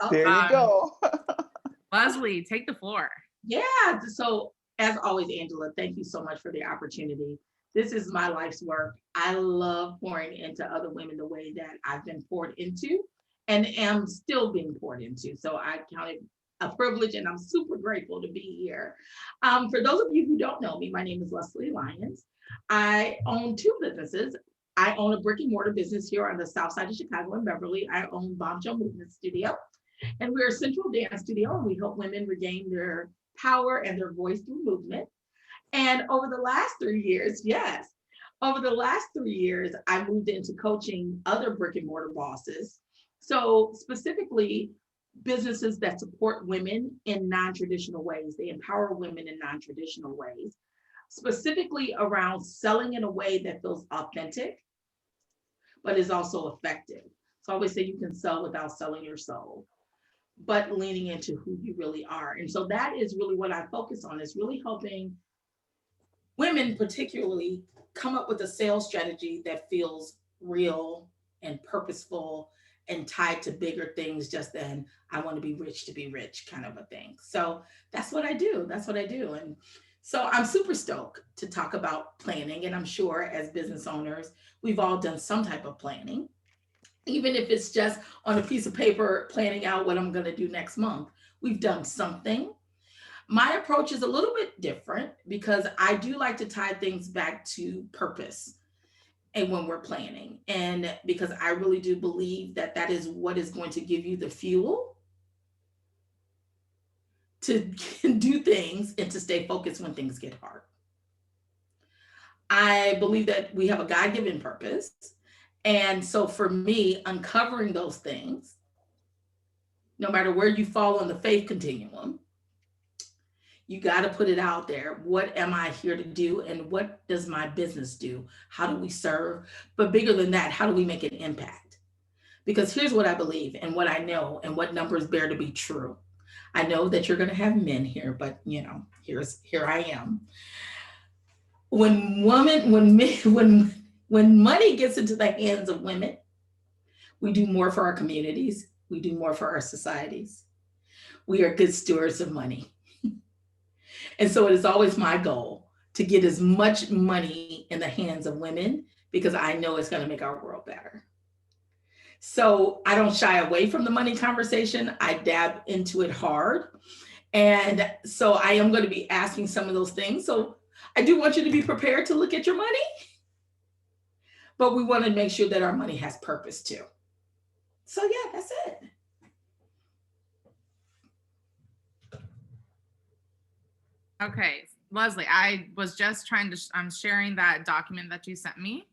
There you go. Leslie, take the floor. Yeah. So as always, Angela, thank you so much for the opportunity. This is my life's work. I love pouring into other women the way that I've been poured into and am still being poured into. So I count it a privilege and I'm super grateful to be here. For those of you who don't know me, my name is Leslie Lyons. I own two businesses. I own a brick and mortar business here on the south side of Chicago in Beverly. I own Bombshell Movement Studio. And we're a sensual dance studio, and we help women regain their power and their voice through movement. And over the last 3 years, yes, over the last 3 years, I moved into coaching other brick and mortar bosses. So specifically, businesses that support women in non-traditional ways. They empower women in non-traditional ways, specifically around selling in a way that feels authentic, but is also effective. So I always say you can sell without selling your soul, but leaning into who you really are. And so that is really what I focus on, is really helping women particularly come up with a sales strategy that feels real and purposeful and tied to bigger things just than I want to be rich kind of a thing. So that's what I do. That's what I do. And so I'm super stoked to talk about planning. And I'm sure as business owners, we've all done some type of planning, even if it's just on a piece of paper, planning out what I'm going to do next month. We've done something. My approach is a little bit different because I do like to tie things back to purpose and when we're planning. And because I really do believe that that is what is going to give you the fuel to do things and to stay focused when things get hard. I believe that we have a God-given purpose. And so for me, uncovering those things, no matter where you fall on the faith continuum, you got to put it out there. What am I here to do? And what does my business do? How do we serve? But bigger than that, how do we make an impact? Because here's what I believe and what I know and what numbers bear to be true. I know that you're going to have men here, but here I am. When money gets into the hands of women, we do more for our communities. We do more for our societies. We are good stewards of money. And so it is always my goal to get as much money in the hands of women because I know it's going to make our world better. So I don't shy away from the money conversation. I dab into it hard. And so I am going to be asking some of those things. So I do want you to be prepared to look at your money, but we want to make sure that our money has purpose too. So yeah, that's it. Okay, Leslie, I'm sharing that document that you sent me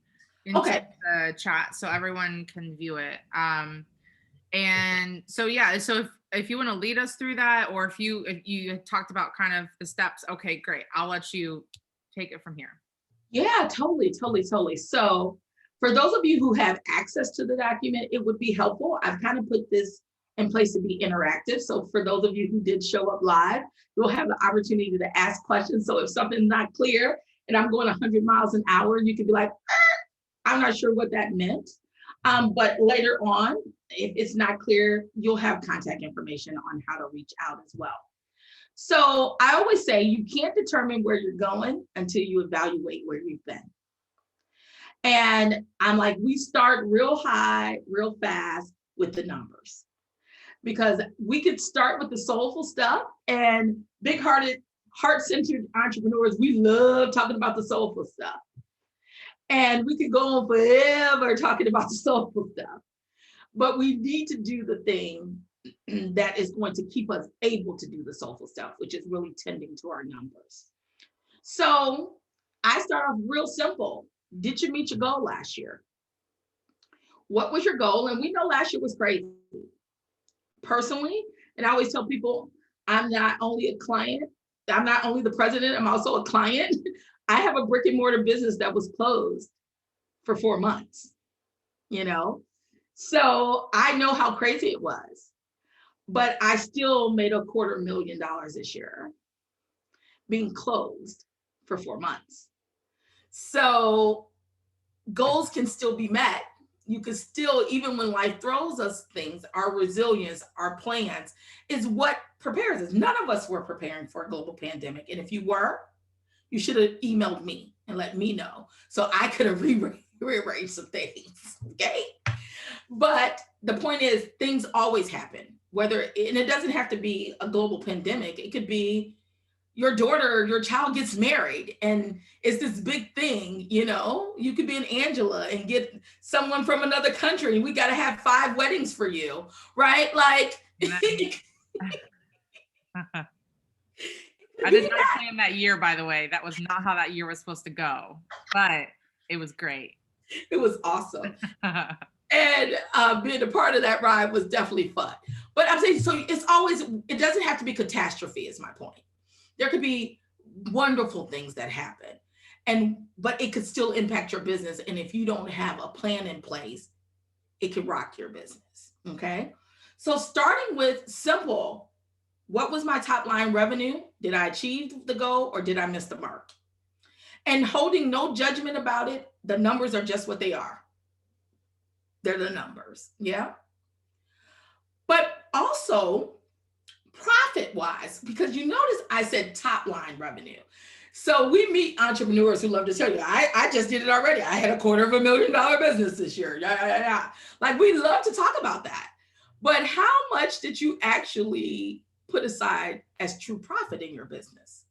into the chat so everyone can view it. And so, yeah, so if you want to lead us through that, or if you talked about kind of the steps, okay, great. I'll let you take it from here. Yeah, totally. So for those of you who have access to the document, it would be helpful. I've kind of put this in place to be interactive. So for those of you who did show up live, you'll have the opportunity to ask questions. So if something's not clear and I'm going 100 miles an hour, you could be like, I'm not sure what that meant. But later on, if it's not clear, you'll have contact information on how to reach out as well. So I always say you can't determine where you're going until you evaluate where you've been. And I'm like, we start real high, real fast with the numbers. Because we could start with the soulful stuff, and big-hearted, heart-centered entrepreneurs, we love talking about the soulful stuff. And we could go on forever talking about the soulful stuff. But we need to do the thing that is going to keep us able to do the soulful stuff, which is really tending to our numbers. So I start off real simple. Did you meet your goal last year? What was your goal? And we know last year was crazy. Personally, and I always tell people, I'm not only a client, I'm not only the president, I'm also a client. I have a brick and mortar business that was closed for 4 months, So I know how crazy it was, but I still made $250,000 this year being closed for 4 months. So goals can still be met, you can still, even when life throws us things, our resilience, our plans is what prepares us. None of us were preparing for a global pandemic. And if you were, you should have emailed me and let me know so I could have rearranged some things. Okay. But the point is, things always happen, and it doesn't have to be a global pandemic. It could be your daughter, your child gets married and it's this big thing, you could be an Angela and get someone from another country and we got to have 5 weddings for you, right? Like, I did not plan that year, by the way. That was not how that year was supposed to go, but it was great. It was awesome. And being a part of that ride was definitely fun. But I'm saying, so it doesn't have to be catastrophe is my point. There could be wonderful things that happen, but it could still impact your business. And if you don't have a plan in place, it could rock your business. Okay. So starting with simple, what was my top line revenue? Did I achieve the goal or did I miss the mark? And holding no judgment about it. The numbers are just what they are. They're the numbers. Yeah. But also profit wise, because you notice I said top line revenue. So we meet entrepreneurs who love to tell you, I just did it already. I had a $250,000 business this year. Yeah. Like we love to talk about that. But how much did you actually put aside as true profit in your business?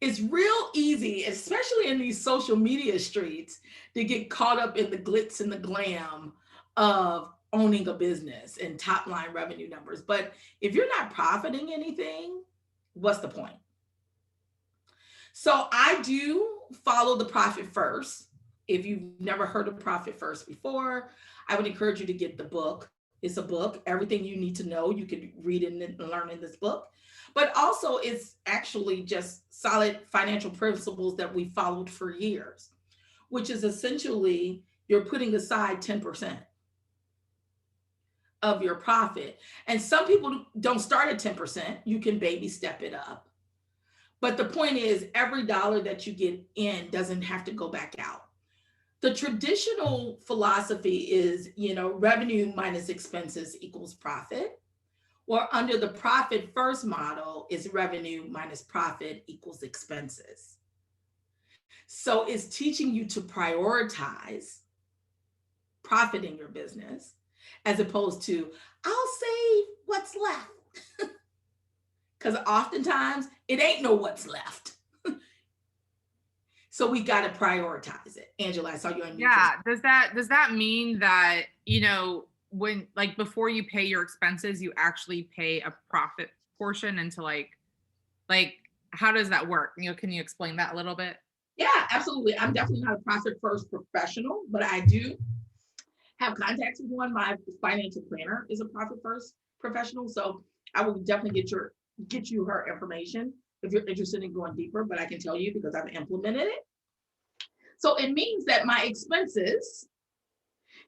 It's real easy, especially in these social media streets, to get caught up in the glitz and the glam of owning a business and top line revenue numbers. But if you're not profiting anything, what's the point? So I do follow the profit first. If you've never heard of Profit First before, I would encourage you to get the book. It's a book. Everything you need to know, you can read and learn in this book. But also it's actually just solid financial principles that we followed for years, which is essentially you're putting aside 10% of your profit. And some people don't start at 10%. You can baby step it up. But the point is, every dollar that you get in doesn't have to go back out. The traditional philosophy is, revenue minus expenses equals profit. Or under the profit first model is revenue minus profit equals expenses. So it's teaching you to prioritize profit in your business as opposed to, I'll save what's left. Because oftentimes it ain't no what's left. So we got to prioritize it. Angela, I saw you on. Yeah. Does that mean that, when like before you pay your expenses, you actually pay a profit portion into like how does that work? Can you explain that a little bit? Yeah, absolutely. I'm definitely not a profit first professional, but I do have contacts with one. My financial planner is a profit first professional. So I will definitely get you her information if you're interested in going deeper, but I can tell you because I've implemented it. So it means that my expenses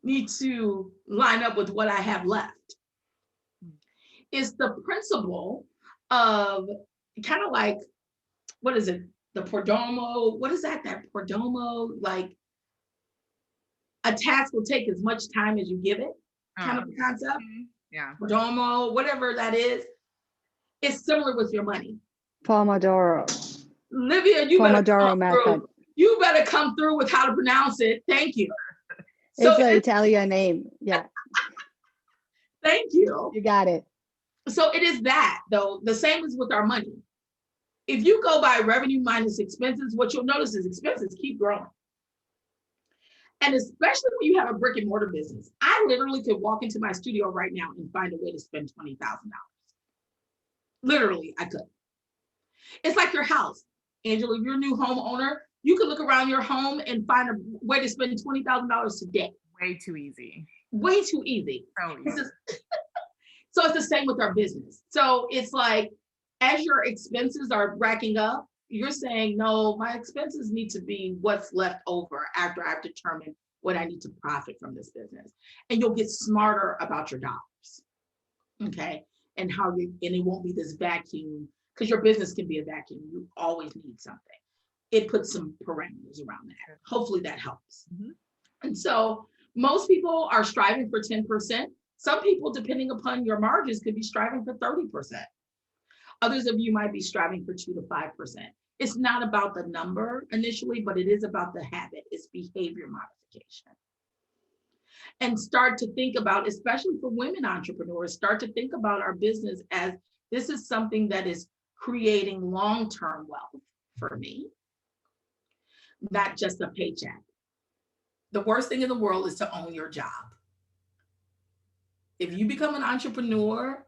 need to line up with what I have left. It's the principle of kind of like, what is it? The Perdomo, what is that? That Perdomo, like a task will take as much time as you give it, kind of a concept. Yeah. Perdomo, whatever that is. It's similar with your money. Pomodoro. Livia, Pomodoro method. You better come through with how to pronounce it. Thank you. It's an Italian name. Yeah. Thank you. You got it. So it is that, though. The same as with our money. If you go by revenue minus expenses, what you'll notice is expenses keep growing. And especially when you have a brick and mortar business, I literally could walk into my studio right now and find a way to spend $20,000. Literally, I could. It's like your house. Angela, if you're a new homeowner, you could look around your home and find a way to spend $20,000 today. Way too easy. Way too easy. So easy. So it's the same with our business. So it's like, as your expenses are racking up, you're saying, no, my expenses need to be what's left over after I've determined what I need to profit from this business. And you'll get smarter about your dollars. Okay. And it won't be this vacuum, because your business can be a vacuum. You always need something. It puts some parameters around that. Hopefully that helps. Mm-hmm. And so most people are striving for 10%. Some people, depending upon your margins, could be striving for 30%. Others of you might be striving for 2 to 5%. It's not about the number initially, but it is about the habit. It's behavior modification. And start to think about, especially for women entrepreneurs, start to think about our business as this is something that is creating long-term wealth for me, not just a paycheck. The worst thing in the world is to own your job. If you become an entrepreneur,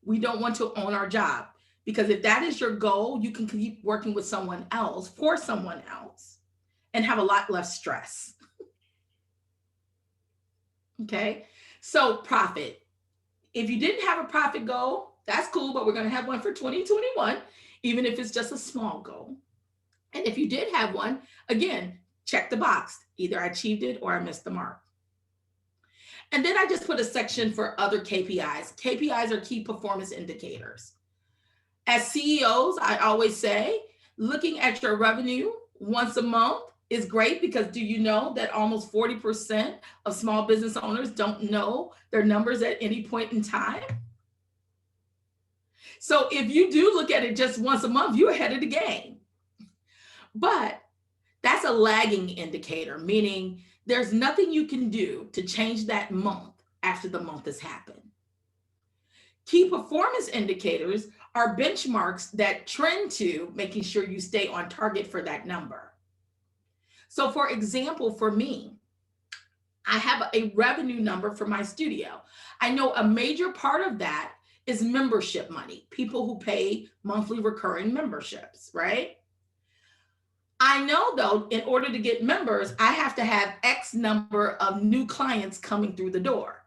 we don't want to own our job, because if that is your goal, you can keep working with someone else for someone else and have a lot less stress. Okay, so profit. If you didn't have a profit goal, that's cool, but we're going to have one for 2021, even if it's just a small goal. And if you did have one, again, check the box. Either I achieved it or I missed the mark. And then I just put a section for other KPIs. KPIs are key performance indicators. As CEOs, I always say, looking at your revenue once a month is great, because do you know that almost 40% of small business owners don't know their numbers at any point in time? So if you do look at it just once a month, you're ahead of the game. But that's a lagging indicator, meaning there's nothing you can do to change that month after the month has happened. Key performance indicators are benchmarks that trend to making sure you stay on target for that number. So for example, for me, I have a revenue number for my studio. I know a major part of that is membership money, people who pay monthly recurring memberships, right? I know though, in order to get members, I have to have X number of new clients coming through the door.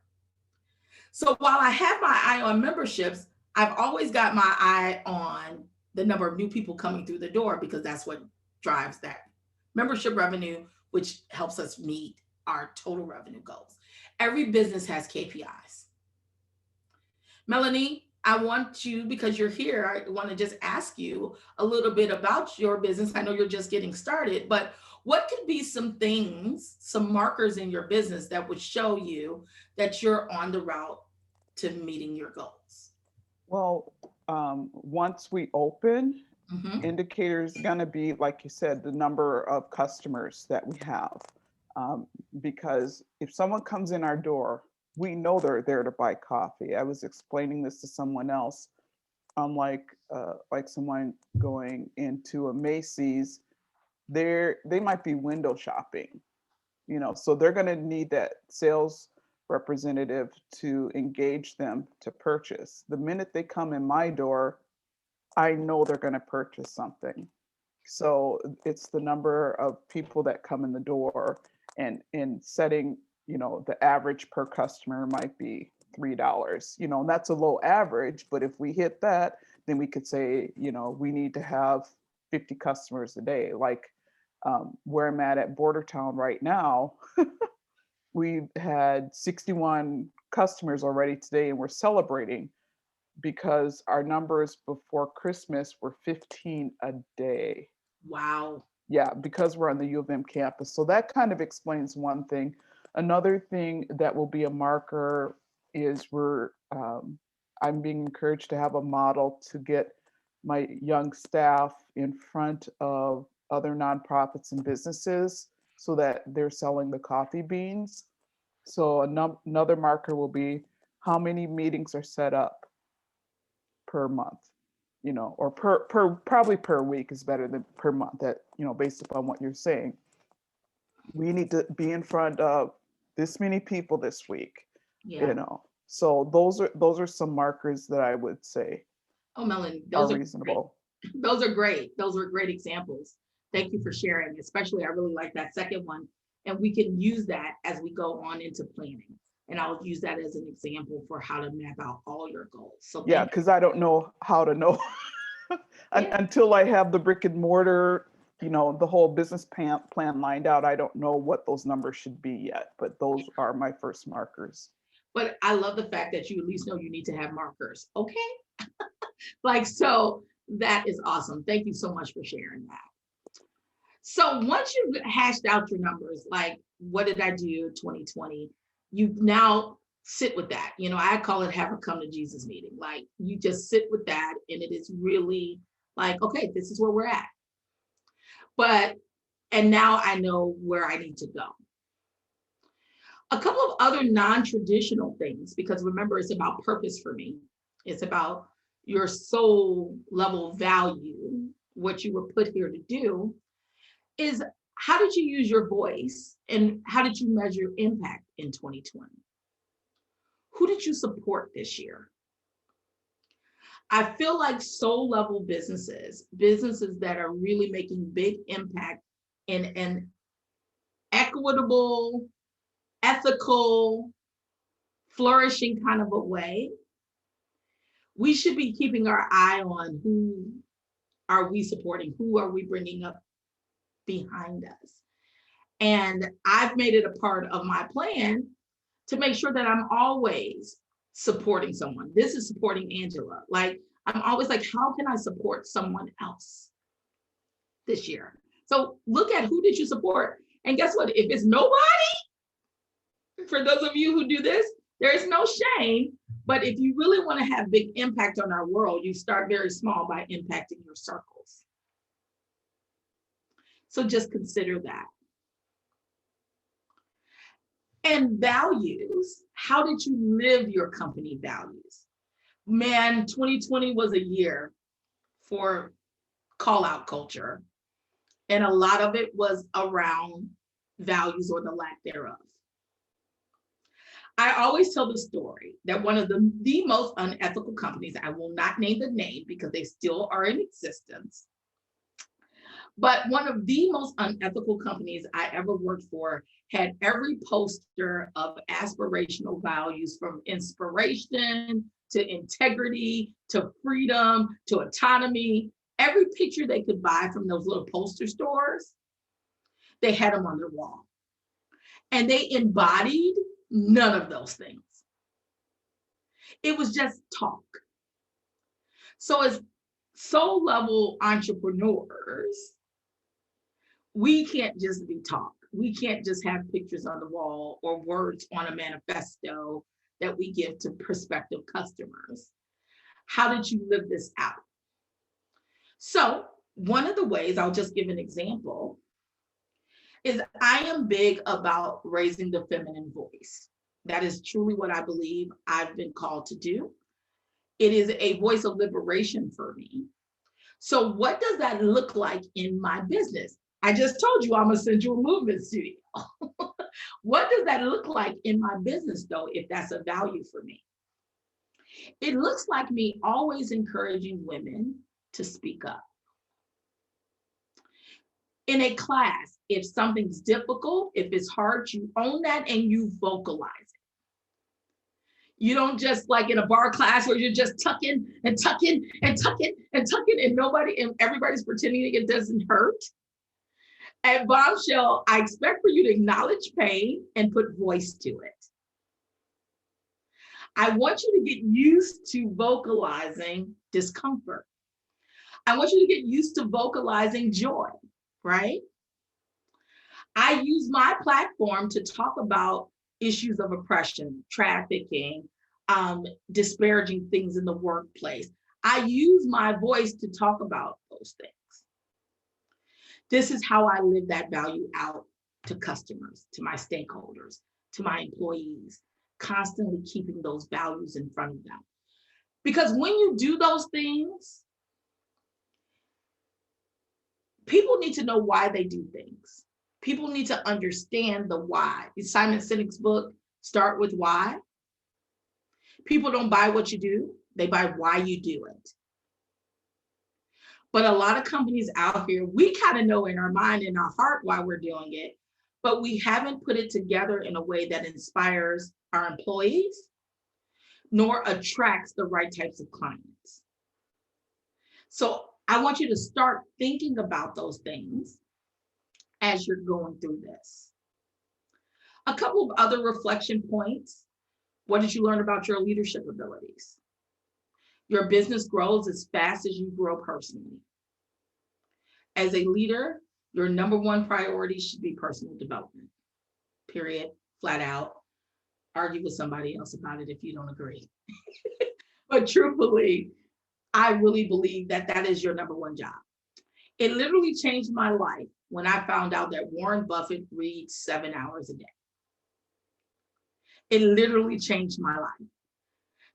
So while I have my eye on memberships, I've always got my eye on the number of new people coming through the door, because that's what drives that membership revenue, which helps us meet our total revenue goals. Every business has KPIs. Melanie, I want you, because you're here, I want to just ask you a little bit about your business. I know you're just getting started, but what could be some things, some markers in your business that would show you that you're on the route to meeting your goals? Well, once we open, indicators going to be, like you said, the number of customers that we have. Because if someone comes in our door, we know they're there to buy coffee. I was explaining this to someone else. Like someone going into a Macy's, they might be window shopping, so they're going to need that sales representative to engage them to purchase. The minute they come in my door, I know they're going to purchase something. So it's the number of people that come in the door, and setting, the average per customer might be $3, and that's a low average, but if we hit that, then we could say, we need to have 50 customers a day. Like where I'm at Bordertown right now, we've had 61 customers already today, and we're celebrating because our numbers before Christmas were 15 a day. Wow. Yeah, because we're on the U of M campus. So that kind of explains one thing. Another thing that will be a marker is I'm being encouraged to have a model to get my young staff in front of other nonprofits and businesses so that they're selling the coffee beans. So another marker will be how many meetings are set up per month, or probably per week is better than per month, that, based upon what you're saying. We need to be in front of this many people this week, So those are some markers that I would say Melanie, are reasonable. Those are great. Those are great examples. Thank you for sharing. Especially, I really like that second one. And we can use that as we go on into planning. And I'll use that as an example for how to map out all your goals. So yeah, because I don't know how to know until I have the brick and mortar, the whole business plan lined out. I don't know what those numbers should be yet, but those are my first markers. But I love the fact that you at least know you need to have markers. Okay. So that is awesome. Thank you so much for sharing that. So once you've hashed out your numbers, like what did I do 2020? You now sit with that. I call it have a come to Jesus meeting. Like you just sit with that and it is really like, okay, this is where we're at. And now I know where I need to go. A couple of other non-traditional things, because remember, it's about purpose for me. It's about your soul level value, what you were put here to do, is how did you use your voice and how did you measure impact in 2020? Who did you support this year? I feel like soul level businesses that are really making big impact in an equitable, ethical, flourishing kind of a way, we should be keeping our eye on who are we supporting, who are we bringing up behind us. And I've made it a part of my plan to make sure that I'm always supporting someone. This is supporting Angela. Like, I'm always like, how can I support someone else this year? So look at who did you support? And guess what? If it's nobody, for those of you who do this, there is no shame. But if you really want to have big impact on our world, you start very small by impacting your circles. So just consider that. And values, how did you live your company values? Man, 2020 was a year for call out culture. And a lot of it was around values or the lack thereof. I always tell the story that one of the most unethical companies, I will not name the name because they still are in existence, but one of the most unethical companies I ever worked for had every poster of aspirational values, from inspiration to integrity to freedom to autonomy. Every picture they could buy from those little poster stores, they had them on their wall. And they embodied none of those things. It was just talk. So as soul level entrepreneurs, we can't just be talk. We can't just have pictures on the wall or words on a manifesto that we give to prospective customers. How did you live this out? So one of the ways, I'll just give an example, is I am big about raising the feminine voice. That is truly what I believe I've been called to do. It is a voice of liberation for me. So what does that look like in my business? I just told you I'm a sensual movement studio. What does that look like in my business though, if that's a value for me? It looks like me always encouraging women to speak up. In a class, if something's difficult, if it's hard, you own that and you vocalize it. You don't just, like in a bar class where you're just tucking and tucking and tucking and tucking and everybody's pretending it doesn't hurt. At Bombshell, I expect for you to acknowledge pain and put voice to it. I want you to get used to vocalizing discomfort. I want you to get used to vocalizing joy, right? I use my platform to talk about issues of oppression, trafficking, disparaging things in the workplace. I use my voice to talk about those things. This is how I live that value out to customers, to my stakeholders, to my employees, constantly keeping those values in front of them. Because when you do those things, people need to know why they do things. People need to understand the why. In Simon Sinek's book, Start With Why. People don't buy what you do, they buy why you do it. But a lot of companies out here, we kind of know in our mind, in our heart why we're doing it, but we haven't put it together in a way that inspires our employees, nor attracts the right types of clients. So I want you to start thinking about those things as you're going through this. A couple of other reflection points. What did you learn about your leadership abilities? Your business grows as fast as you grow personally. As a leader, Your number one priority should be personal development, period, flat out. Argue with somebody else about it if you don't agree. But truthfully, I really believe that that is your number one job. It literally changed my life when I found out that Warren Buffett reads 7 hours a day. It literally changed my life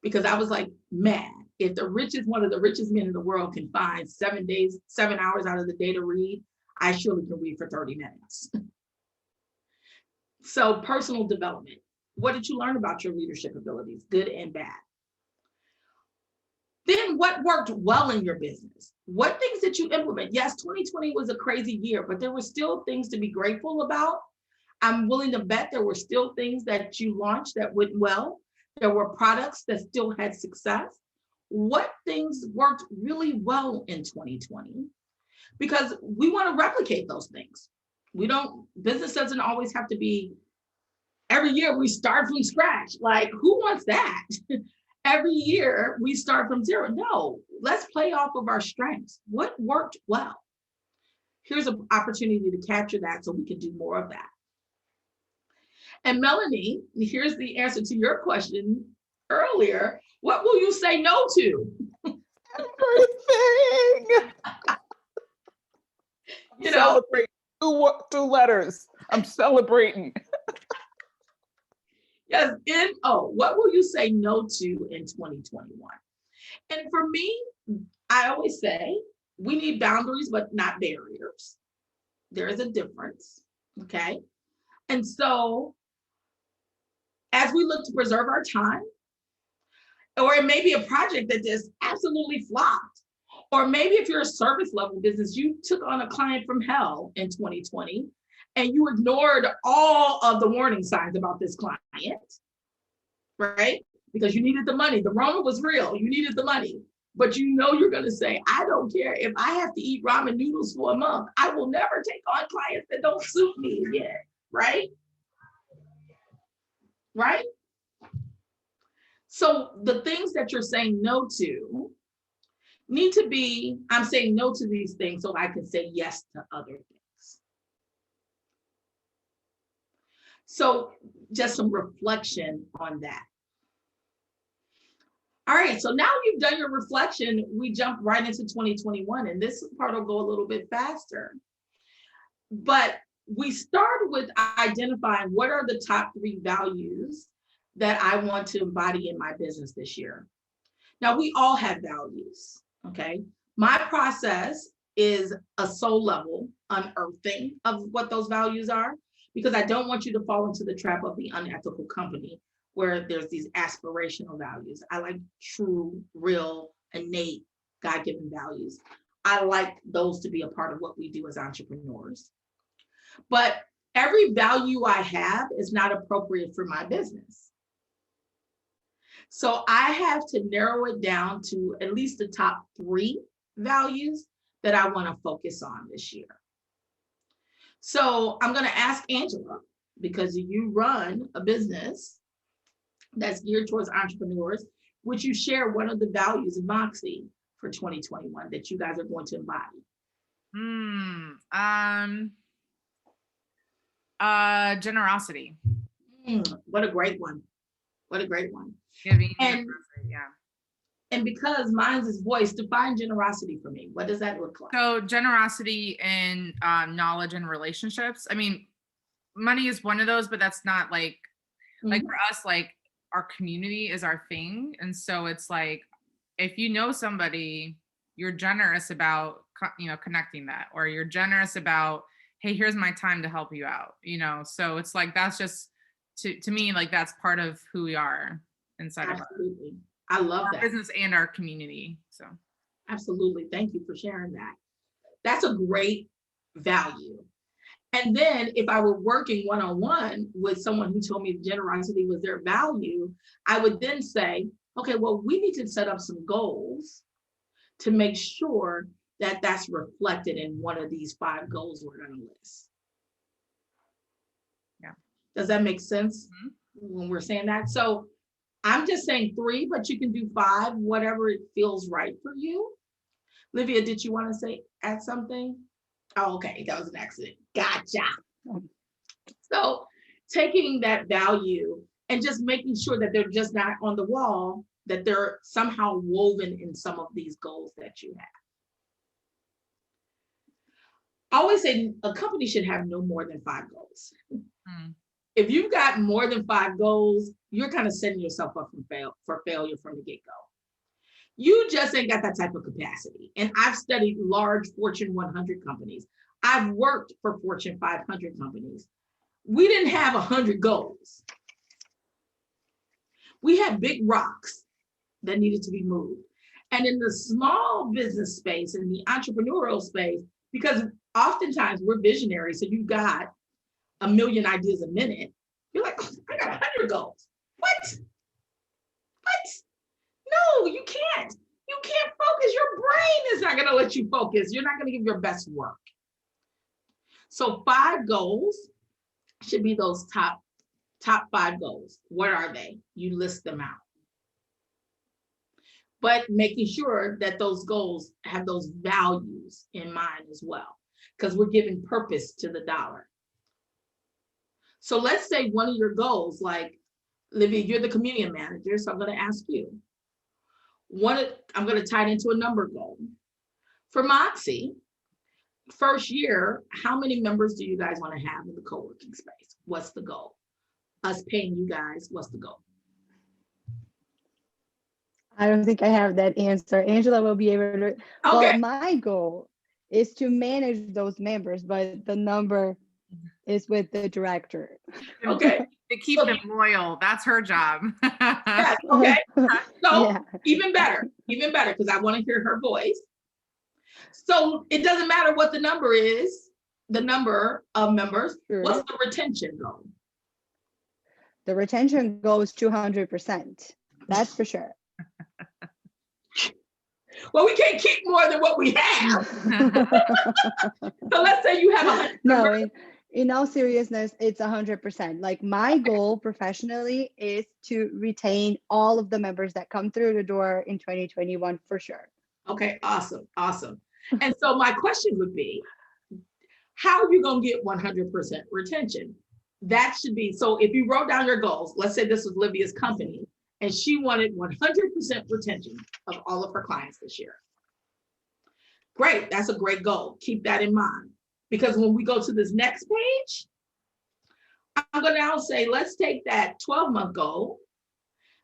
because I was like, man, if one of the richest men in the world can find 7 hours out of the day to read, I surely can read for 30 minutes. So personal development. What did you learn about your leadership abilities, good and bad? Then what worked well in your business? What things did you implement? Yes, 2020 was a crazy year, but there were still things to be grateful about. I'm willing to bet there were still things that you launched that went well. There were products that still had success. What things worked really well in 2020? Because we want to replicate those things. Business doesn't always have to be, every year we start from scratch. Like, who wants that? Every year we start from zero. No, let's play off of our strengths. What worked well? Here's an opportunity to capture that so we can do more of that. And Melanie, here's the answer to your question earlier. What will you say no to? Everything. You know, Celebrate two letters. I'm celebrating. yes. What will you say no to in 2021? And for me, I always say we need boundaries, but not barriers. There is a difference. Okay. And so as we look to preserve our time, or it may be a project that just absolutely flopped, or maybe if you're a service level business, you took on a client from hell in 2020 and you ignored all of the warning signs about this client, right? Because you needed the money. The Rona was real. You needed the money. But you know you're going to say, I don't care if I have to eat ramen noodles for a month. I will never take on clients that don't suit me again, right? Right? So the things that you're saying no to need to be, I'm saying no to these things so I can say yes to other things. So just some reflection on that. All right, so now you've done your reflection, we jump right into 2021, and this part will go a little bit faster. But we start with identifying what are the top 3 values that I want to embody in my business this year. Now, we all have values, okay? My process is a soul level unearthing of what those values are, because I don't want you to fall into the trap of the unethical company where there's these aspirational values. I like true, real, innate, God-given values. I like those to be a part of what we do as entrepreneurs. But every value I have is not appropriate for my business. So I have to narrow it down to at least the top 3 values that I want to focus on this year. So I'm going to ask Angela, because you run a business that's geared towards entrepreneurs, would you share one of the values of Mox.E for 2021 that you guys are going to embody? Generosity. What a great one. What a great one. Giving, generosity, yeah. And because mine's is voice, define generosity for me. What does that look like? So generosity in knowledge and relationships. I mean, money is one of those, but that's not like for us, like our community is our thing. And so it's like, if you know somebody, you're generous about, connecting that, or you're generous about, hey, here's my time to help you out, so it's like, that's just to me, like that's part of who we are inside Absolutely. I love our that. business and our community. So absolutely. Thank you for sharing that. That's a great value. And then if I were working one-on-one with someone who told me generosity was their value, I would then say, okay, well, we need to set up some goals to make sure that that's reflected in one of these 5 goals we're going to list. Yeah. Does that make sense when we're saying that? So I'm just saying 3, but you can do 5, whatever it feels right for you. Livia, did you want to add something? Oh, okay, that was an accident. Gotcha. Oh. So taking that value and just making sure that they're just not on the wall, that they're somehow woven in some of these goals that you have. I always say a company should have no more than 5 goals. Mm. If you've got more than 5 goals, you're kind of setting yourself up for failure from the get-go. You just ain't got that type of capacity. And I've studied large Fortune 100 companies. I've worked for Fortune 500 companies. We didn't have 100 goals. We had big rocks that needed to be moved. And in the small business space, in the entrepreneurial space, because oftentimes we're visionaries, so you've got a million ideas a minute. You're like, oh, I got 100 goals. What? No, you can't. You can't focus. Your brain is not going to let you focus. You're not going to give your best work. So 5 goals should be those top 5 goals. What are they? You list them out. But making sure that those goals have those values in mind as well, because we're giving purpose to the dollar. So let's say one of your goals, like, Livia, you're the community manager, so I'm going to ask you. I'm going to tie it into a number goal. For Mox.E, first year, how many members do you guys want to have in the co-working space? What's the goal? Us paying you guys, what's the goal? I don't think I have that answer. Angela will be able to. Okay. Well, my goal is to manage those members, but the number is with the director. Okay. To keep them loyal. That's her job. Yes, okay. So Yeah. even better, because I want to hear her voice. So it doesn't matter what the number is, the number of members. Sure. What's the retention goal? The retention goal is 200%. That's for sure. Well, we can't keep more than what we have. So let's say you have 100 members. No, in all seriousness, it's 100%. Like, my goal professionally is to retain all of the members that come through the door in 2021 for sure. Okay, awesome. And so my question would be, how are you going to get 100% retention? That should be, so if you wrote down your goals, let's say this was Livia's company, and she wanted 100% retention of all of her clients this year. Great, that's a great goal. Keep that in mind. Because when we go to this next page, I'm going to now say, let's take that 12-month goal.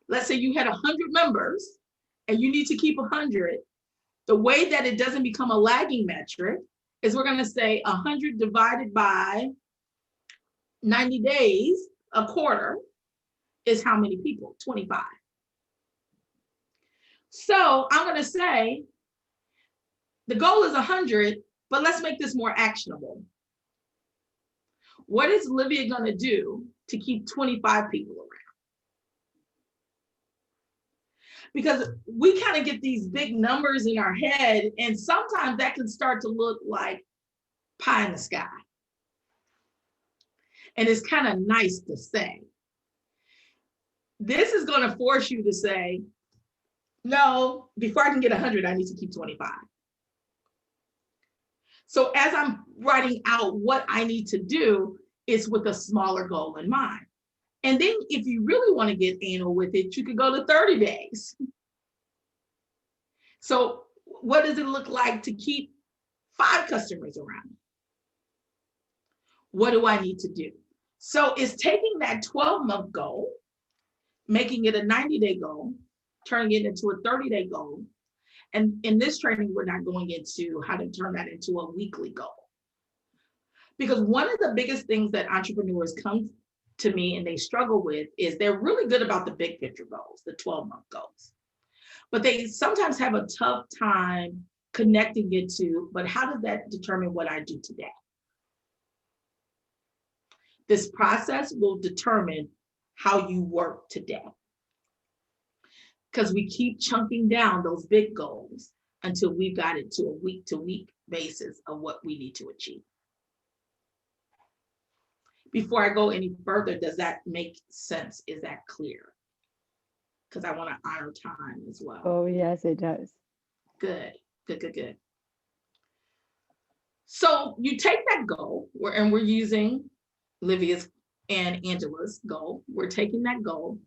Let's say you had 100 members and you need to keep 100. The way that it doesn't become a lagging metric is we're going to say 100 divided by 90 days, a quarter, is how many people? 25. So I'm going to say the goal is 100, but let's make this more actionable. What is Livia going to do to keep 25 people around? Because we kind of get these big numbers in our head, and sometimes that can start to look like pie in the sky. And it's kind of nice to say. This is going to force you to say, no, before I can get 100, I need to keep 25. So as I'm writing out what I need to do, it's with a smaller goal in mind. And then if you really want to get anal with it, you could go to 30 days. So what does it look like to keep 5 customers around? What do I need to do? So it's taking that 12-month goal, making it a 90-day goal, turning it into a 30-day goal. And in this training, we're not going into how to turn that into a weekly goal. Because one of the biggest things that entrepreneurs come to me and they struggle with is they're really good about the big picture goals, the 12-month goals. But they sometimes have a tough time connecting it to, but how does that determine what I do today? This process will determine how you work today. Because we keep chunking down those big goals until we've got it to a week-to-week basis of what we need to achieve. Before I go any further, does that make sense? Is that clear? Because I want to honor time as well. Oh, yes, it does. Good. So you take that goal, and we're using Livia's and Angela's goal. We're taking that goal.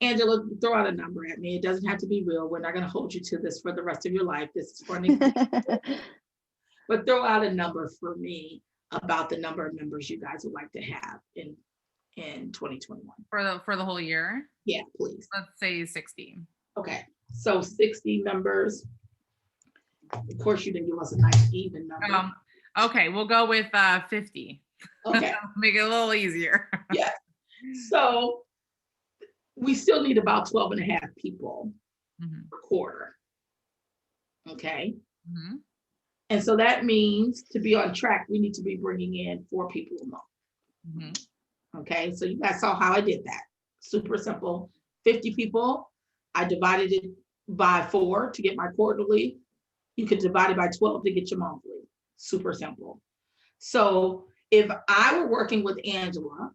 Angela, throw out a number at me. It doesn't have to be real. We're not going to hold you to this for the rest of your life. This is for an example. But throw out a number for me about the number of members you guys would like to have in 2021. For the whole year? Yeah, please. Let's say 60. Okay, so 60 members. Of course, you didn't give us a nice even number. Okay, we'll go with 50. Okay. Make it a little easier. Yeah. So we still need about 12 and a half people per quarter. Okay. Mm-hmm. And so that means to be on track, we need to be bringing in 4 people a month. Mm-hmm. Okay, so you guys saw how I did that. Super simple. 50 people, I divided it by 4 to get my quarterly. You could divide it by 12 to get your monthly. Super simple. So if I were working with Angela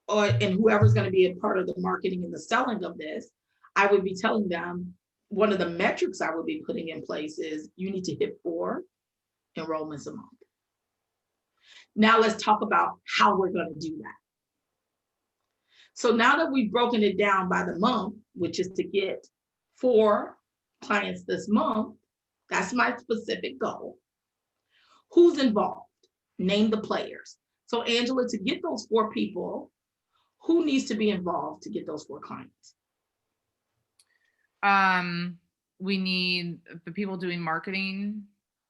and whoever's going to be a part of the marketing and the selling of this, I would be telling them one of the metrics I would be putting in place is you need to hit 4 enrollments a month. Now let's talk about how we're going to do that. So now that we've broken it down by the month, which is to get 4 clients this month, that's my specific goal. Who's involved? Name the players. So Angela, to get those 4 people, who needs to be involved to get those 4 clients? We need the people doing marketing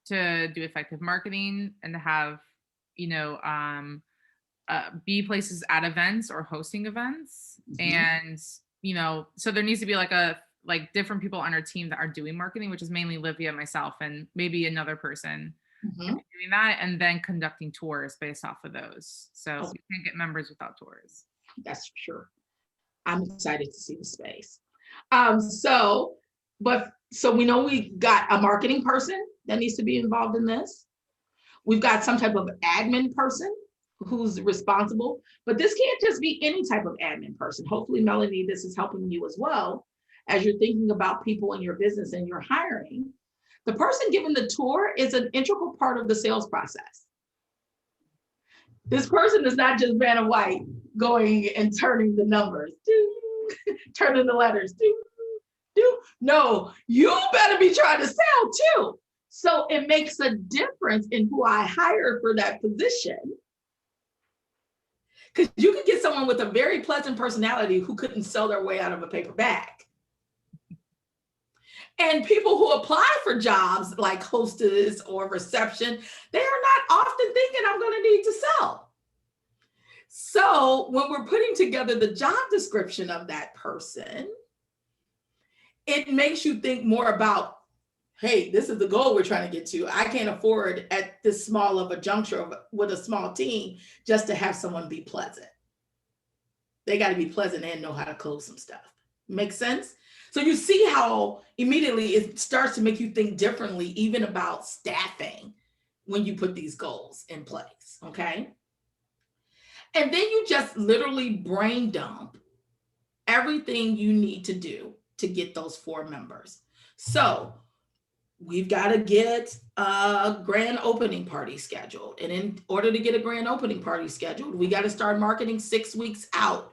to do effective marketing and to have, be places at events or hosting events. And, so there needs to be like different people on our team that are doing marketing, which is mainly Livia, myself, and maybe another person doing that, and then conducting tours based off of those. So we can't get members without tours. That's for sure. I'm excited to see the space. So we know we got a marketing person that needs to be involved in this. We've got some type of admin person who's responsible, but this can't just be any type of admin person. Hopefully, Melanie, this is helping you as well as you're thinking about people in your business and you're hiring. The person giving the tour is an integral part of the sales process. This person is not just Vanna White going and turning the numbers, turning the letters, No, you better be trying to sell too. So it makes a difference in who I hire for that position. Because you could get someone with a very pleasant personality who couldn't sell their way out of a paper bag. And people who apply for jobs like hostess or reception, they are not often thinking I'm going to need to sell. So when we're putting together the job description of that person, it makes you think more about, hey, this is the goal we're trying to get to. I can't afford at this small of a juncture with a small team just to have someone be pleasant. They got to be pleasant and know how to close some stuff. Make sense? So you see how immediately it starts to make you think differently, even about staffing when you put these goals in place, okay? And then you just literally brain dump everything you need to do to get those 4 members. So we've got to get a grand opening party scheduled. And in order to get a grand opening party scheduled, we got to start marketing 6 weeks out.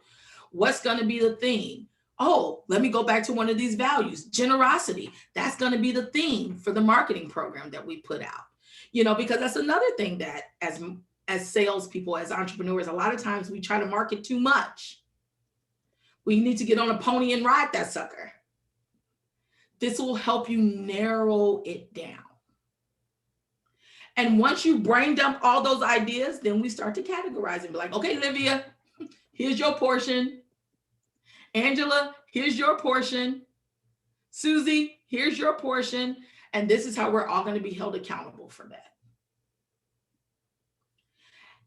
What's going to be the theme? Oh, let me go back to one of these values, generosity. That's going to be the theme for the marketing program that we put out. Because that's another thing that as salespeople, as entrepreneurs, a lot of times we try to market too much. We need to get on a pony and ride that sucker. This will help you narrow it down. And once you brain dump all those ideas, then we start to categorize and be like, okay, Livia, here's your portion. Angela, here's your portion. Susie, here's your portion. And this is how we're all going to be held accountable for that.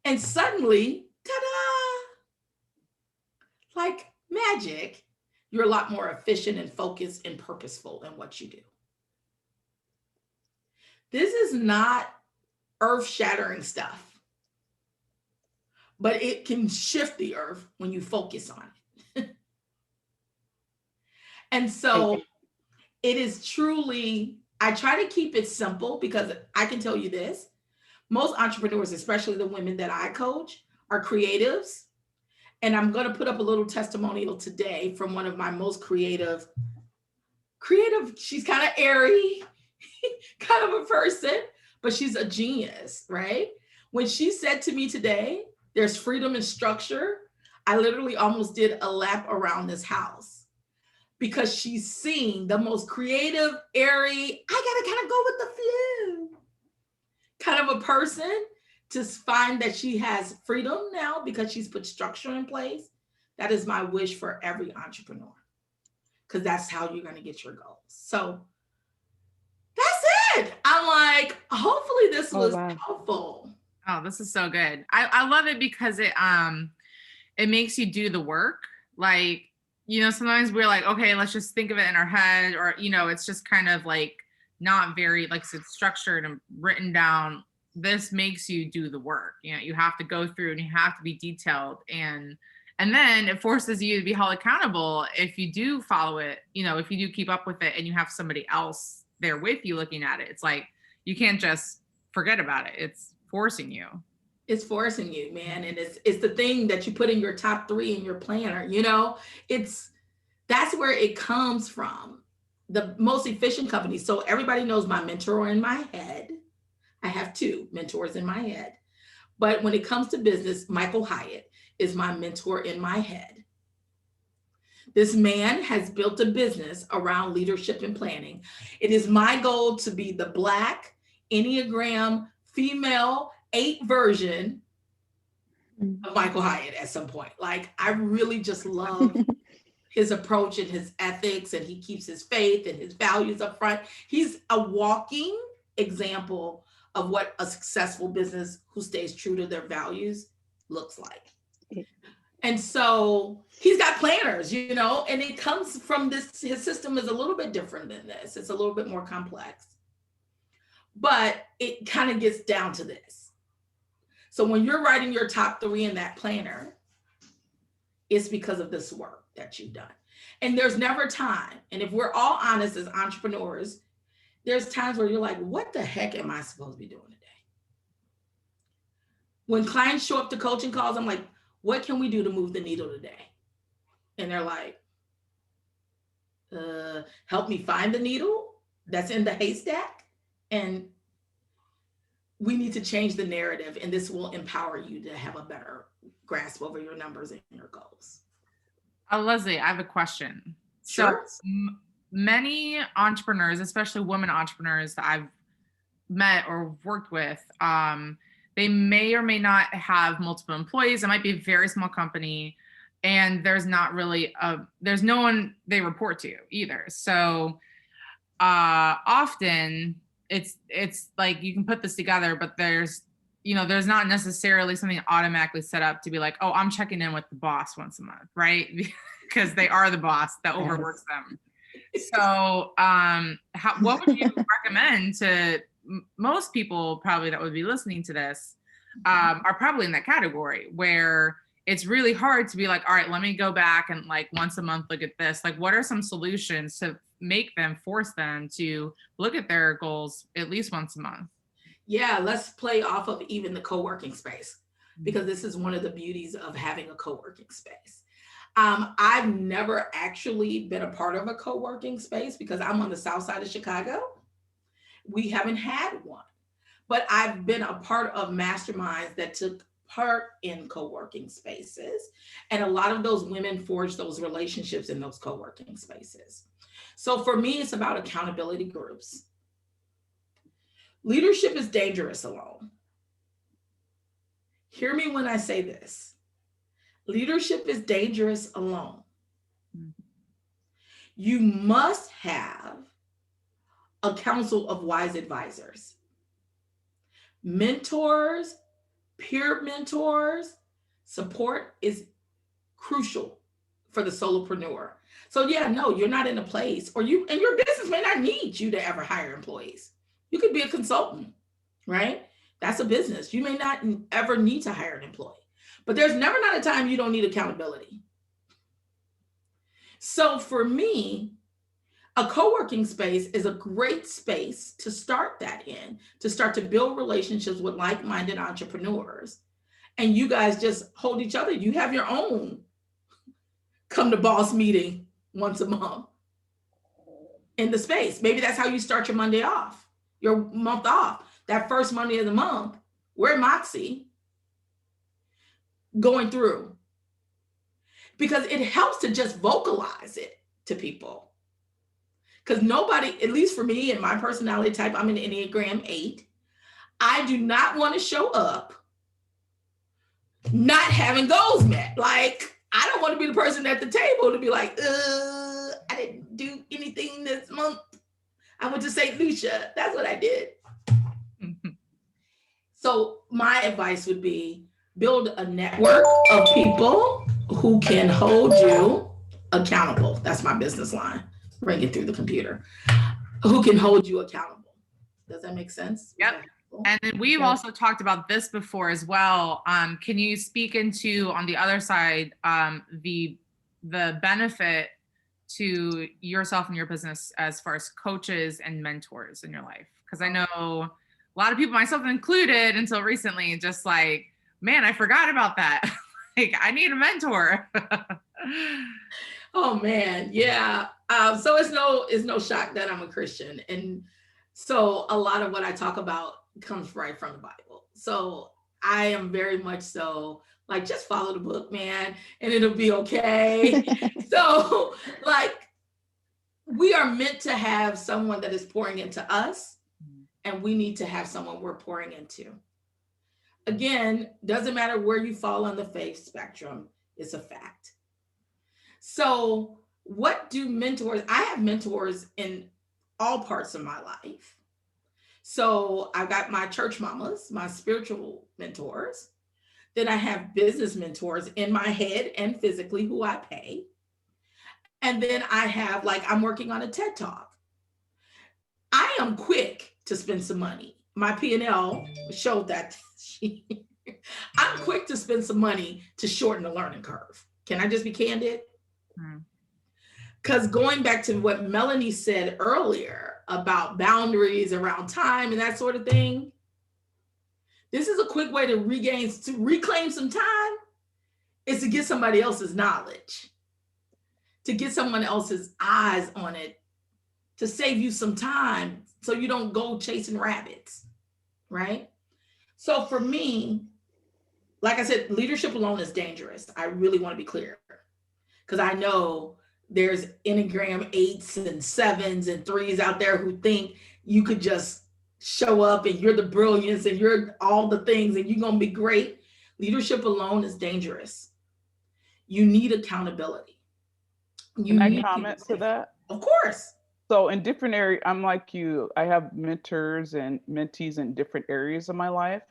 And suddenly, ta-da, like magic, you're a lot more efficient and focused and purposeful in what you do. This is not earth-shattering stuff, but it can shift the earth when you focus on it. And so it is truly, I try to keep it simple because I can tell you this. Most entrepreneurs, especially the women that I coach, are creatives. And I'm going to put up a little testimonial today from one of my most creative, she's kind of airy, kind of a person, but she's a genius, right? When she said to me today, there's freedom and structure, I literally almost did a lap around this house because she's seeing the most creative, airy, I gotta kind of go with the flow kind of a person to find that she has freedom now because she's put structure in place. That is my wish for every entrepreneur, because that's how you're going to get your goals. So that's it. I'm like, hopefully this was helpful. Oh, this is so good. I love it because it makes you do the work. Like, sometimes we're like, okay, let's just think of it in our head, or, it's just kind of like not very, like, it's structured and written down. This makes you do the work. You have to go through and you have to be detailed, and then it forces you to be held accountable if you do follow it, if you do keep up with it and you have somebody else there with you looking at it. It's like, you can't just forget about it. It's forcing you. It's forcing you, man. And it's the thing that you put in your top 3 in your planner, that's where it comes from. The most efficient companies. So everybody knows my mentor in my head. I have 2 mentors in my head. But when it comes to business, Michael Hyatt is my mentor in my head. This man has built a business around leadership and planning. It is my goal to be the Black Enneagram female 8 version of Michael Hyatt at some point. Like, I really just love his approach and his ethics, and he keeps his faith and his values up front. He's a walking example of what a successful business who stays true to their values looks like. And so he's got planners, and it comes from this, his system is a little bit different than this. It's a little bit more complex, but it kind of gets down to this. So when you're writing your top 3 in that planner, it's because of this work that you've done. And there's never time. And if we're all honest as entrepreneurs, there's times where you're like, what the heck am I supposed to be doing today? When clients show up to coaching calls, I'm like, what can we do to move the needle today? And they're like, help me find the needle that's in the haystack. And we need to change the narrative, and this will empower you to have a better grasp over your numbers and your goals. Leslie, I have a question. Sure. So many entrepreneurs, especially women entrepreneurs that I've met or worked with, they may or may not have multiple employees. It might be a very small company, and there's not really there's no one they report to either. So often it's like you can put this together, but there's not necessarily something automatically set up to be like, oh, I'm checking in with the boss once a month, right? Because they are the boss that overworks them. So what would you recommend to most people probably that would be listening to this are probably in that category where it's really hard to be like, all right, let me go back and like once a month look at this. Like, what are some solutions to force them to look at their goals at least once a month? Yeah, let's play off of even the co-working space, because this is one of the beauties of having a co-working space. I've never actually been a part of a co-working space because I'm on the south side of Chicago. We haven't had one, but I've been a part of masterminds that took part in co-working spaces. And a lot of those women forged those relationships in those co-working spaces. So for me, it's about accountability groups. Leadership is dangerous alone. Hear me when I say this. Leadership is dangerous alone. You must have a council of wise advisors, mentors, peer mentors. Support is crucial for the solopreneur. So yeah, no, you're not in a place, and your business may not need you to ever hire employees. You could be a consultant, right? That's a business. You may not ever need to hire an employee, but there's never not a time you don't need accountability. So for me, A co-working space is a great space to start that in, to start to build relationships with like-minded entrepreneurs. And you guys just hold each other. You have your own come to boss meeting once a month in the space. Maybe that's how you start your Monday off, your month off. That first Monday of the month, we're Mox.E going through, because it helps to just vocalize it to people. Because nobody, at least for me and my personality type, I'm an Enneagram 8. I do not want to show up not having goals met. Like, I don't want to be the person at the table to be like, I didn't do anything this month. I went to St. Lucia. That's what I did. So my advice would be build a network of people who can hold you accountable. That's my business line. Bring it through the computer. Who can hold you accountable. Does that make sense? Yep. And then we've also talked about this before as well. Can you speak into, on the other side, the benefit to yourself and your business as far as coaches and mentors in your life? Because I know a lot of people, myself included, until recently, just like, man, I forgot about that. Like, I need a mentor. Oh man, yeah. So it's no shock that I'm a Christian, and so a lot of what I talk about comes right from the Bible. So I am very much so like, just follow the book, man, and it'll be okay. So like, we are meant to have someone that is pouring into us, and we need to have someone we're pouring into. Again, doesn't matter where you fall on the faith spectrum, it's a fact. So what do mentors, I have mentors in all parts of my life. So I've got my church mamas, my spiritual mentors. Then I have business mentors in my head and physically who I pay. And then I have, like, I'm working on a TED Talk. I am quick to spend some money. My P&L showed that. I'm quick to spend some money to shorten the learning curve. Can I just be candid? Because going back to what Melanie said earlier about boundaries around time and that sort of thing, this is a quick way to reclaim some time, is to get somebody else's knowledge, to get someone else's eyes on it, to save you some time so you don't go chasing rabbits, right? So for me, like I said, leadership alone is dangerous. I really want to be clear, because I know there's Enneagram 8s and 7s and 3s out there who think you could just show up and you're the brilliance and you're all the things and you're going to be great. Leadership alone is dangerous. You need accountability. Can I comment to that? Of course. So in different areas, I'm like you, I have mentors and mentees in different areas of my life.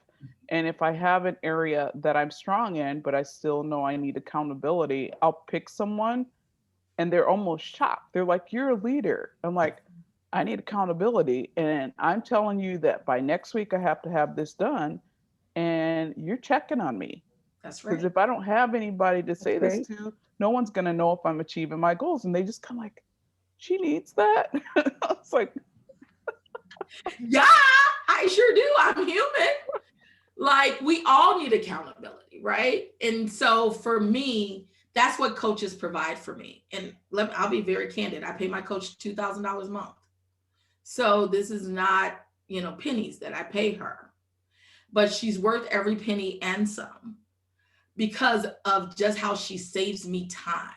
And if I have an area that I'm strong in, but I still know I need accountability, I'll pick someone and they're almost shocked. They're like, you're a leader. I'm like, I need accountability. And I'm telling you that by next week, I have to have this done. And you're checking on me. That's right. Because if I don't have anybody to say this to, no one's going to know if I'm achieving my goals. And they just come like, she needs that. I was like, yeah, I sure do. I'm human. Like, we all need accountability, right? And so for me, that's what coaches provide for me. And I'll be very candid. I pay my coach $2,000 a month. So this is not, pennies that I pay her, but she's worth every penny and some, because of just how she saves me time.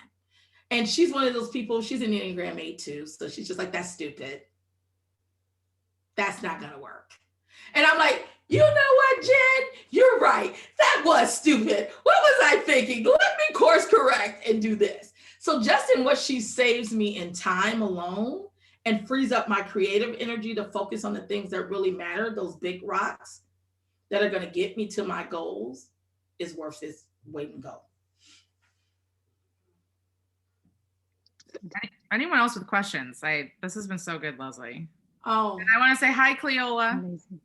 And she's one of those people, she's an Enneagram 8 too. So she's just like, that's stupid. That's not going to work. And I'm like, you know what, Jen? You're right. That was stupid. What was I thinking? Let me course correct and do this. So just in what she saves me in time alone and frees up my creative energy to focus on the things that really matter, those big rocks that are going to get me to my goals, is worth its weight in gold. Anyone else with questions? This has been so good, Leslie. Oh, and I want to say hi, Cleola. Amazing.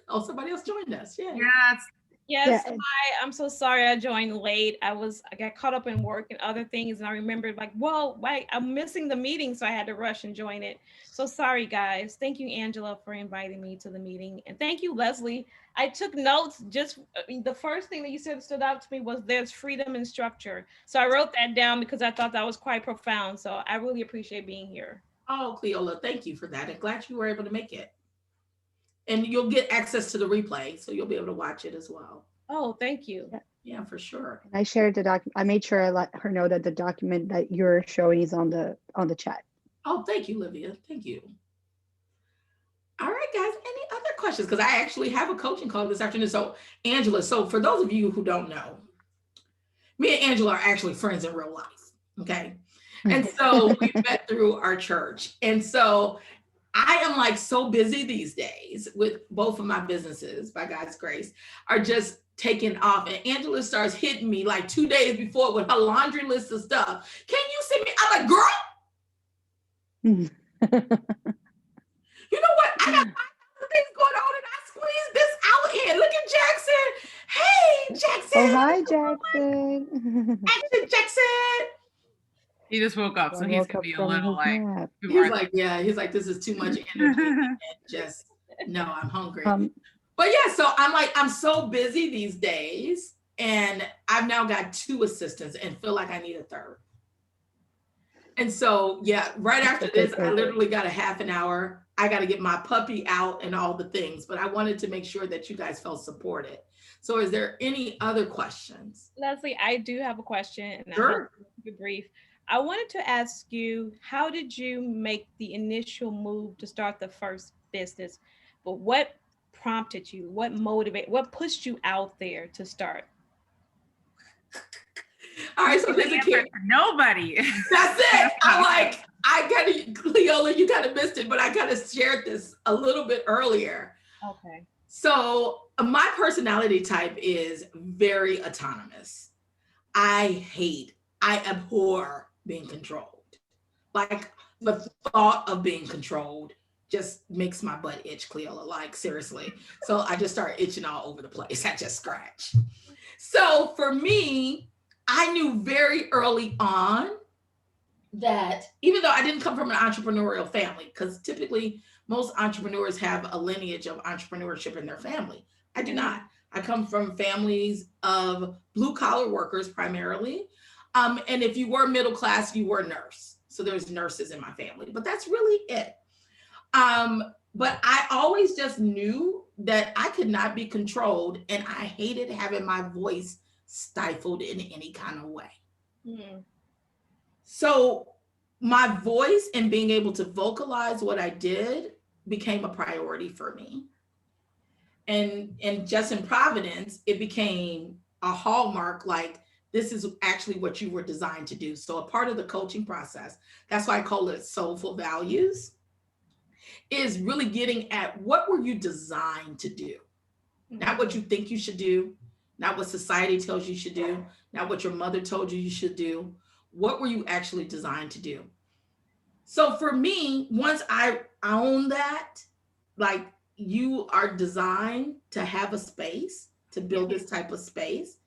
Oh, somebody else joined us. Yeah. Yeah, Yes, Yeah. hi. I'm so sorry I joined late. I got caught up in work and other things, and I remembered like, whoa, wait, I'm missing the meeting, so I had to rush and join it. So sorry, guys. Thank you, Angela, for inviting me to the meeting, and thank you, Leslie. I took notes. Just the first thing that you said stood out to me was there's freedom and structure. So I wrote that down because I thought that was quite profound. So I really appreciate being here. Oh, Cleola, thank you for that. And glad you were able to make it. And you'll get access to the replay, so you'll be able to watch it as well. Oh, thank you. Yeah. Yeah, for sure. I shared the document. I made sure I let her know that the document that you're showing is on the chat. Oh, thank you, Livia. Thank you. All right, guys. Any other questions? Because I actually have a coaching call this afternoon. So, Angela, so for those of you who don't know, me and Angela are actually friends in real life. Okay. And so we met through our church. And so I am like so busy these days with both of my businesses, by God's grace, are just taking off. And Angela starts hitting me like 2 days before with her laundry list of stuff. Can you send me? I'm like, girl, you know what? I got 5,000 things going on and I squeeze this out in. Look at Jackson. Hey, Jackson. Oh, hi, Jackson. Jackson. He just woke up, so he's gonna be a little like. He's like, yeah, he's like, this is too much energy. And just, no, I'm hungry. But yeah, so I'm like, I'm so busy these days. And I've now got 2 assistants and feel like I need a 3rd. And so, yeah, right after this, I literally got a half an hour. I got to get my puppy out and all the things, but I wanted to make sure that you guys felt supported. So is there any other questions? Leslie, I do have a question. And Sure. I'll keep it brief. I wanted to ask you, how did you make the initial move to start the first business? But what prompted you? What pushed you out there to start? All right, so there's a kid. Nobody. That's it. I'm like, Cleola, you kind of missed it, but I kind of shared this a little bit earlier. Okay. So my personality type is very autonomous. I abhor being controlled. Like the thought of being controlled just makes my butt itch, Cleola, like seriously. So I just start itching all over the place. I just scratch. So for me, I knew very early on that even though I didn't come from an entrepreneurial family, because typically most entrepreneurs have a lineage of entrepreneurship in their family. I do not. I come from families of blue collar workers primarily. And if you were middle class, you were a nurse. So there's nurses in my family, but that's really it. But I always just knew that I could not be controlled, and I hated having my voice stifled in any kind of way. Mm. So my voice and being able to vocalize what I did became a priority for me. And just in Providence, it became a hallmark, like this is actually what you were designed to do. So a part of the coaching process, that's why I call it soulful values, is really getting at what were you designed to do? Not what you think you should do, not what society tells you should do, not what your mother told you should do. What were you actually designed to do? So for me, once I own that, like you are designed to have a space, to build this type of space,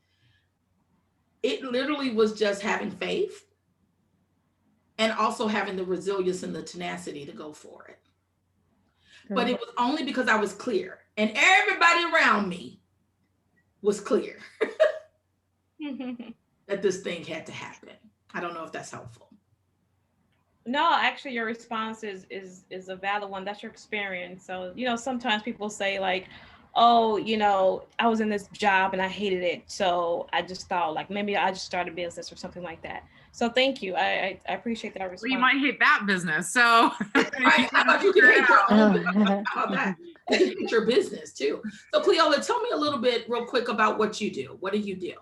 it literally was just having faith and also having the resilience and the tenacity to go for it. But it was only because I was clear and everybody around me was clear that this thing had to happen. I don't know if that's helpful. No, actually your response is a valid one. That's your experience. So, sometimes people say like, oh, I was in this job and I hated it. So I just thought like maybe I just start a business or something like that. So thank you. I appreciate that response. Well, you might hate that business. So right. How about you can hate your own business? How about that? You can hate your business too. So Cleola, tell me a little bit real quick about what you do. What do you do?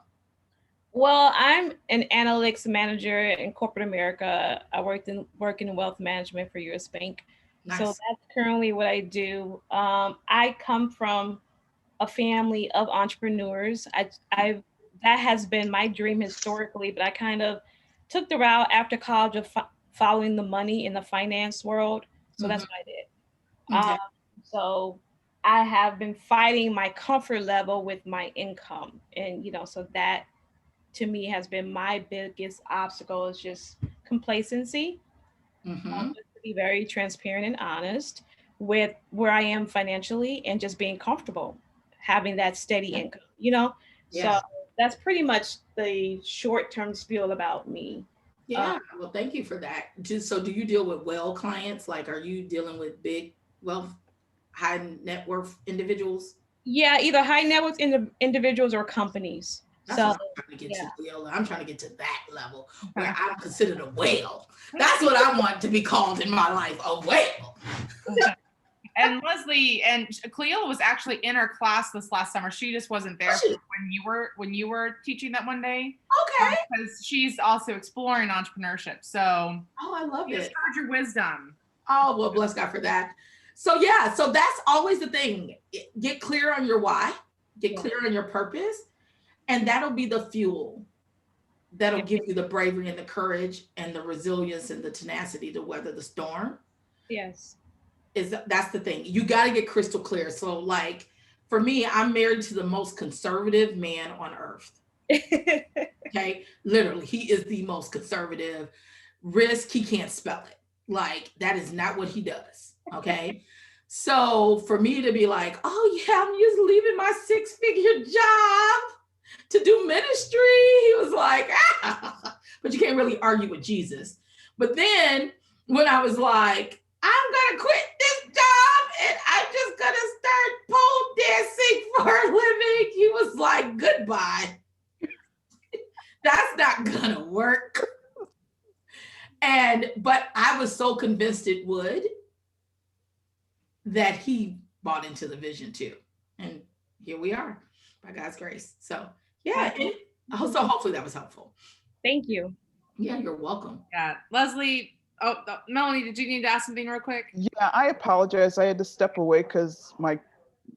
Well, I'm an analytics manager in corporate America. I work in wealth management for US Bank. Nice. So that's currently what I do. I come from a family of entrepreneurs. That has been my dream historically, but I kind of took the route after college of following the money in the finance world. So that's what I did. Okay. So I have been fighting my comfort level with my income. And, so that to me has been my biggest obstacle, is just complacency. Just to be very transparent and honest with where I am financially, and just being comfortable having that steady income. So that's pretty much the short-term spiel about me. Yeah, well, thank you for that. So do you deal with clients? Like, are you dealing with big wealth, high net worth individuals? Yeah, either high net worth individuals or companies. That's what I'm trying to get to, Leola. I'm trying to get to that level where I'm considered a whale. That's what I want to be called in my life, a whale. And Leslie and Cleola was actually in our class this last summer. She just wasn't there when you were teaching that one day. Okay. Because she's also exploring entrepreneurship. So I love it. Just heard your wisdom. Oh, well, bless God for that. So yeah, so that's always the thing. Get clear on your why, get clear on your purpose, and that'll be the fuel that'll give you the bravery and the courage and the resilience and the tenacity to weather the storm. Yes. That's the thing. You got to get crystal clear. So like for me, I'm married to the most conservative man on earth. Okay. Literally, he is the most conservative. Risk, he can't spell it. Like that is not what he does. Okay. So for me to be like, oh yeah, I'm just leaving my 6-figure job to do ministry. He was like, but you can't really argue with Jesus. But then when I was like, I'm going to quit this job and I'm just going to start pole dancing for a living, he was like, goodbye. That's not going to work. But I was so convinced it would that he bought into the vision too. And here we are by God's grace. So yeah, so hopefully that was helpful. Thank you. Yeah, you're welcome. Yeah, Leslie. Oh, Melanie, did you need to ask something real quick? Yeah, I apologize. I had to step away because my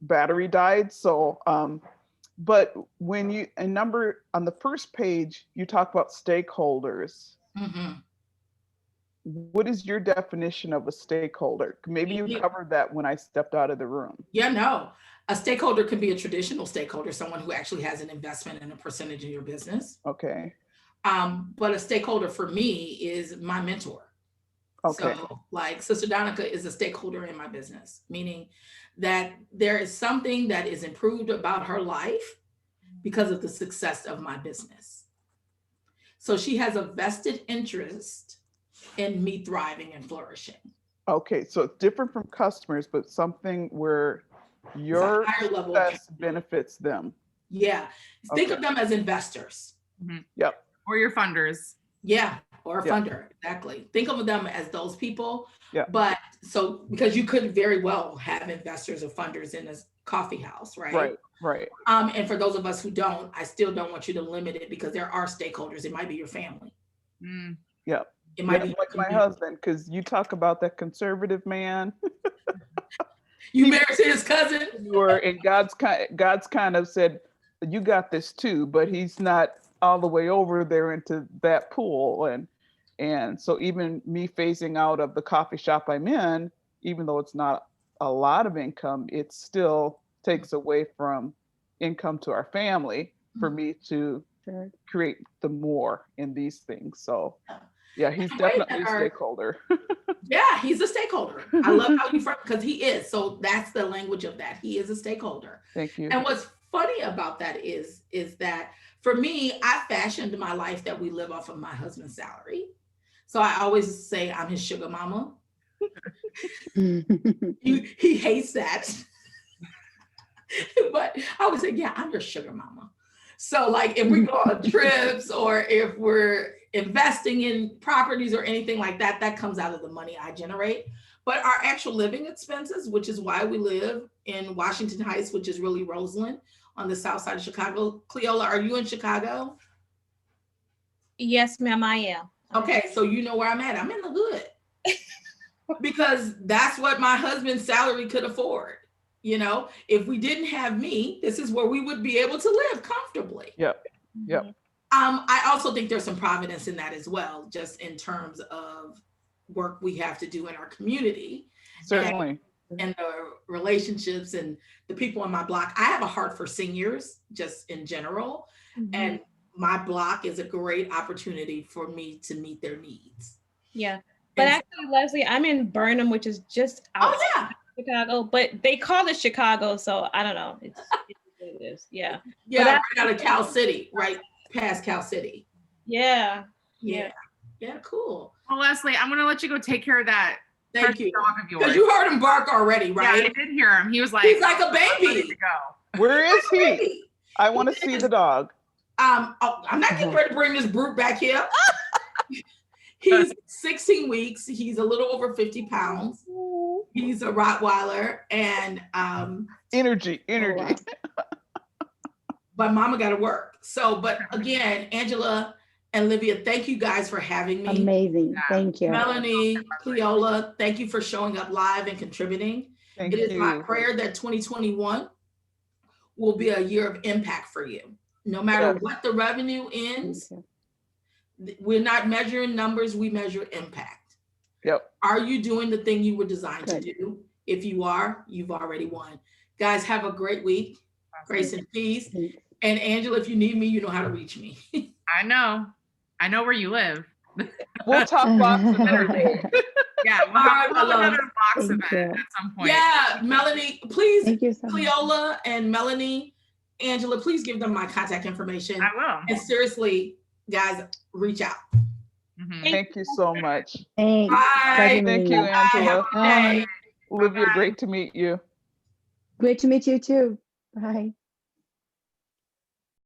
battery died. So, but when you on the first page, you talk about stakeholders. Mm-hmm. What is your definition of a stakeholder? Maybe you covered that when I stepped out of the room. Yeah, no. A stakeholder can be a traditional stakeholder, someone who actually has an investment and a percentage in your business. Okay. But a stakeholder for me is my mentor. Okay. So like Sister Donica is a stakeholder in my business, meaning that there is something that is improved about her life because of the success of my business. So she has a vested interest in me thriving and flourishing. Okay, so it's different from customers, but something where your success benefits them. Yeah, think of them as investors. Mm-hmm. Yep. Or your funders. Yeah, or a funder, exactly. Think of them as those people. Yeah. But so, because you could very well have investors or funders in a coffee house, right? Right. And for those of us who don't, I still don't want you to limit it because there are stakeholders. It might be your family. Mm. Yep. It might be like my husband, because you talk about that conservative man. You married to his cousin? And God's kind of said, you got this too, but he's not all the way over there into that pool. And so even me phasing out of the coffee shop I'm in, even though it's not a lot of income, it still takes away from income to our family for me to create the more in these things. So yeah, he's definitely a stakeholder. Yeah, he's a stakeholder. I love how you frame, because he is. So that's the language of that. He is a stakeholder. Thank you. And what's funny about that is that for me, I fashioned my life that we live off of my husband's salary. So I always say I'm his sugar mama. He hates that. But I always say, yeah, I'm your sugar mama. So like if we go on trips or if we're investing in properties or anything like that, that comes out of the money I generate. But our actual living expenses, which is why we live in Washington Heights, which is really Roseland on the south side of Chicago. Cleola, are you in Chicago? Yes, ma'am, I am. Okay, so you know where I'm at. I'm in the hood. Because that's what my husband's salary could afford. You know, if we didn't have me, this is where we would be able to live comfortably. Yep. I also think there's some providence in that as well, just in terms of work we have to do in our community. Certainly. And relationships and the people on my block. I have a heart for seniors just in general. And my block is a great opportunity for me to meet their needs. Yeah. But actually, Leslie, I'm in Burnham, which is just outside Chicago, but they call it Chicago, so I don't know. It's what it is. Yeah. Yeah, right out of Cal City, right past Cal City. Yeah. Yeah, cool. Well, Leslie, I'm gonna let you go take care of that. Thank you. Dog of yours. Because you heard him bark already, right? Yeah, I did hear him. He was like, he's like a ready baby. to go. Where is he? I want to see the dog. I'm not getting ready to bring this brute back here. He's 16 weeks. He's a little over 50 pounds. He's a Rottweiler, and Energy. but mama got to work. So, but again, Angela and Livia, thank you guys for having me. Amazing. Thank you. Melanie, Cleola, thank you for showing up live and contributing. Thank It is you. my prayer that 2021 will be a year of impact for you. No matter what the revenue is, we're not measuring numbers, we measure impact. Yep. Are you doing the thing you were designed to do? If you are, you've already won. Guys, have a great week. Grace and peace. And Angela, if you need me, you know how to reach me. I know where you live. We'll talk box another day. Yeah, we'll have another box event at some point. Yeah, Melanie, please, Thank you so much. Cleola and Melanie, Angela, please give them my contact information. I will. And seriously, guys, reach out. Thank you so much. Thanks. Bye. Thank you, Angela. Bye. Olivia, great to meet you. Great to meet you too. Bye.